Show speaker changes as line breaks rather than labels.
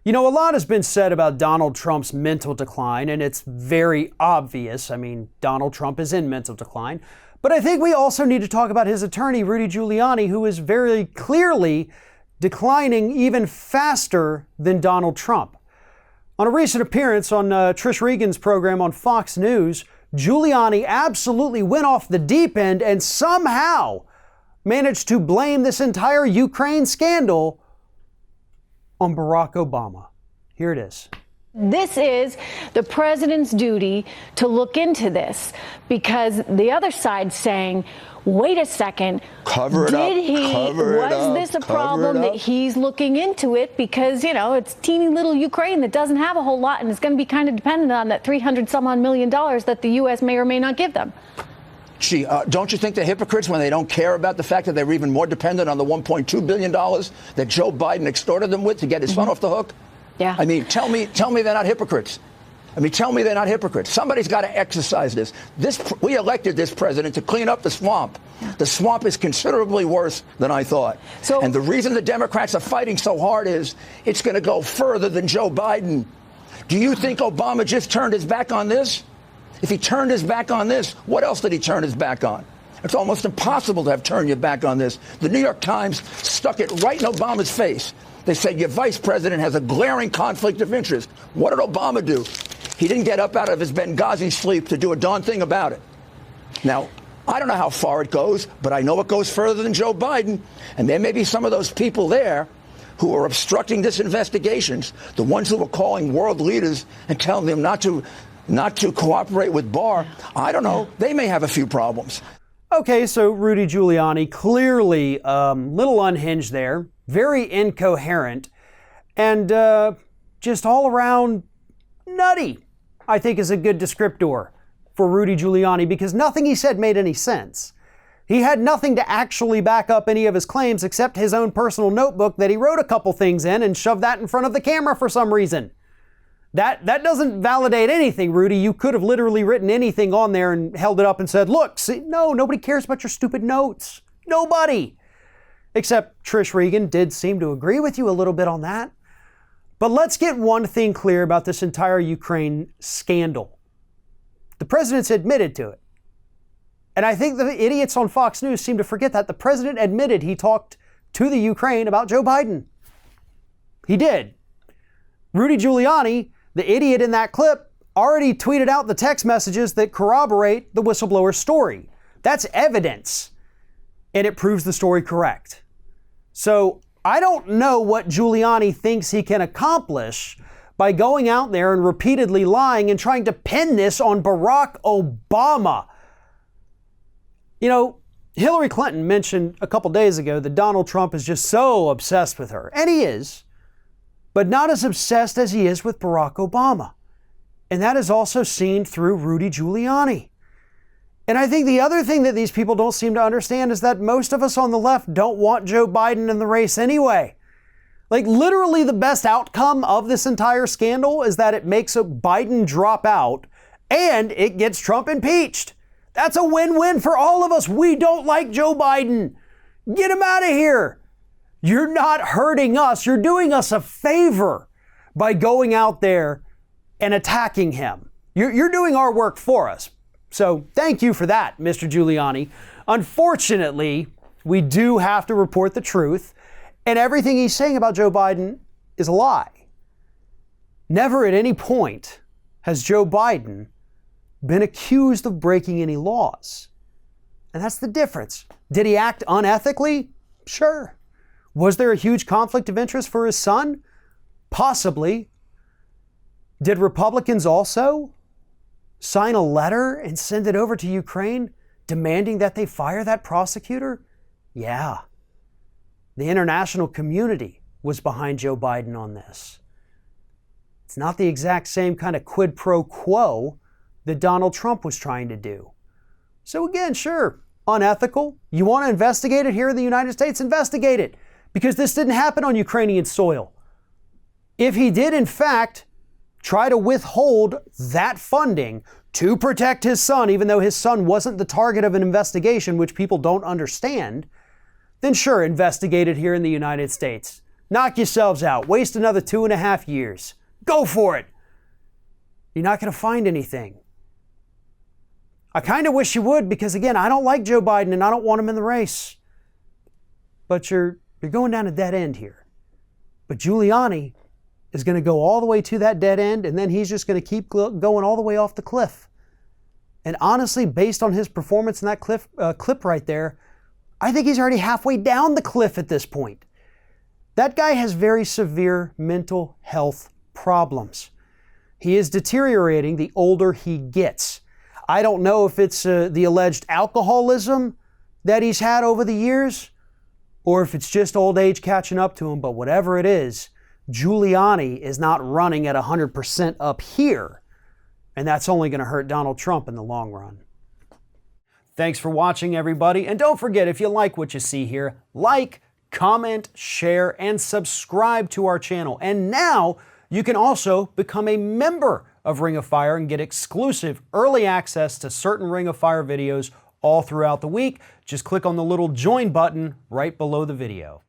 You know, a lot has been said about Donald Trump's mental decline, and it's very obvious. I mean, Donald Trump is in mental decline. But I think we also need to talk about his attorney, Rudy Giuliani, who is very clearly declining even faster than Donald Trump. On a recent appearance on Trish Reagan's program on Fox News, Giuliani absolutely went off the deep end and somehow managed to blame this entire Ukraine scandal on Barack Obama. Here it is.
This is the president's duty to look into this, because the other side's saying, wait a second, was this a problem that he's looking into it? Because, you know, it's teeny little Ukraine that doesn't have a whole lot, and it's going to be kind of dependent on that $300-some-odd million that the U.S. may or may not give them.
Gee, don't you think they're hypocrites when they don't care about the fact that they're even more dependent on the $1.2 billion that Joe Biden extorted them with to get his son off the hook?
Yeah.
I mean, tell me they're not hypocrites. Tell me they're not hypocrites. Somebody's got to exercise this. We elected this president to clean up the swamp. The swamp is considerably worse than I thought. And the reason the Democrats are fighting so hard is it's going to go further than Joe Biden. Do you think Obama just turned his back on this? If he turned his back on this, what else did he turn his back on? It's almost impossible to have turned your back on this. The New York Times stuck it right in Obama's face. They said your vice president has a glaring conflict of interest. What did Obama do? He didn't get up out of his Benghazi sleep to do a darn thing about it. Now, I don't know how far it goes, but I know it goes further than Joe Biden. And there may be some of those people there who are obstructing this investigation, the ones who are calling world leaders and telling them not to cooperate with Barr. I don't know. They may have a few problems.
Okay, so Rudy Giuliani, clearly little unhinged there, very incoherent, and just all around nutty, I think is a good descriptor for Rudy Giuliani, because nothing he said made any sense. He had nothing to actually back up any of his claims except his own personal notebook that he wrote a couple things in and shoved that in front of the camera for some reason. That doesn't validate anything, Rudy. You could have literally written anything on there and held it up and said, look, see, no, nobody cares about your stupid notes. Nobody. Except Trish Reagan did seem to agree with you a little bit on that. But let's get one thing clear about this entire Ukraine scandal. The president's admitted to it. And I think the idiots on Fox News seem to forget that the president admitted he talked to the Ukraine about Joe Biden. He did. Rudy Giuliani, the idiot in that clip, already tweeted out the text messages that corroborate the whistleblower's story. That's evidence, and it proves the story correct. So I don't know what Giuliani thinks he can accomplish by going out there and repeatedly lying and trying to pin this on Barack Obama. You know, Hillary Clinton mentioned a couple days ago that Donald Trump is just so obsessed with her, and he is, but not as obsessed as he is with Barack Obama. And that is also seen through Rudy Giuliani. And I think the other thing that these people don't seem to understand is that most of us on the left don't want Joe Biden in the race anyway. Like, literally the best outcome of this entire scandal is that it makes a Biden drop out and it gets Trump impeached. That's a win-win for all of us. We don't like Joe Biden. Get him out of here. You're not hurting us. You're doing us a favor by going out there and attacking him. You're doing our work for us. So thank you for that, Mr. Giuliani. Unfortunately, we do have to report the truth, and everything he's saying about Joe Biden is a lie. Never at any point has Joe Biden been accused of breaking any laws. And that's the difference. Did he act unethically? Sure. Was there a huge conflict of interest for his son? Possibly. Did Republicans also sign a letter and send it over to Ukraine demanding that they fire that prosecutor? Yeah. The international community was behind Joe Biden on this. It's not the exact same kind of quid pro quo that Donald Trump was trying to do. So again, sure, unethical. You want to investigate it here in the United States? Investigate it. Because this didn't happen on Ukrainian soil. If he did, in fact, try to withhold that funding to protect his son, even though his son wasn't the target of an investigation, which people don't understand, then sure, investigate it here in the United States. Knock yourselves out. Waste another 2.5 years. Go for it. You're not going to find anything. I kind of wish you would because, again, I don't like Joe Biden and I don't want him in the race. But you're going down a dead end here. But Giuliani is going to go all the way to that dead end, and then he's just going to keep going all the way off the cliff. And honestly, based on his performance in that clip right there, I think he's already halfway down the cliff at this point. That guy has very severe mental health problems. He is deteriorating the older he gets. I don't know if it's the alleged alcoholism that he's had over the years, or if it's just old age catching up to him, but whatever it is, Giuliani is not running at 100% up here, and that's only going to hurt Donald Trump in the long run. Thanks for watching, everybody, and don't forget, if you like what you see here, like, comment, share, and subscribe to our channel. And now you can also become a member of Ring of Fire and get exclusive early access to certain Ring of Fire videos all throughout the week. Just click on the little join button right below the video.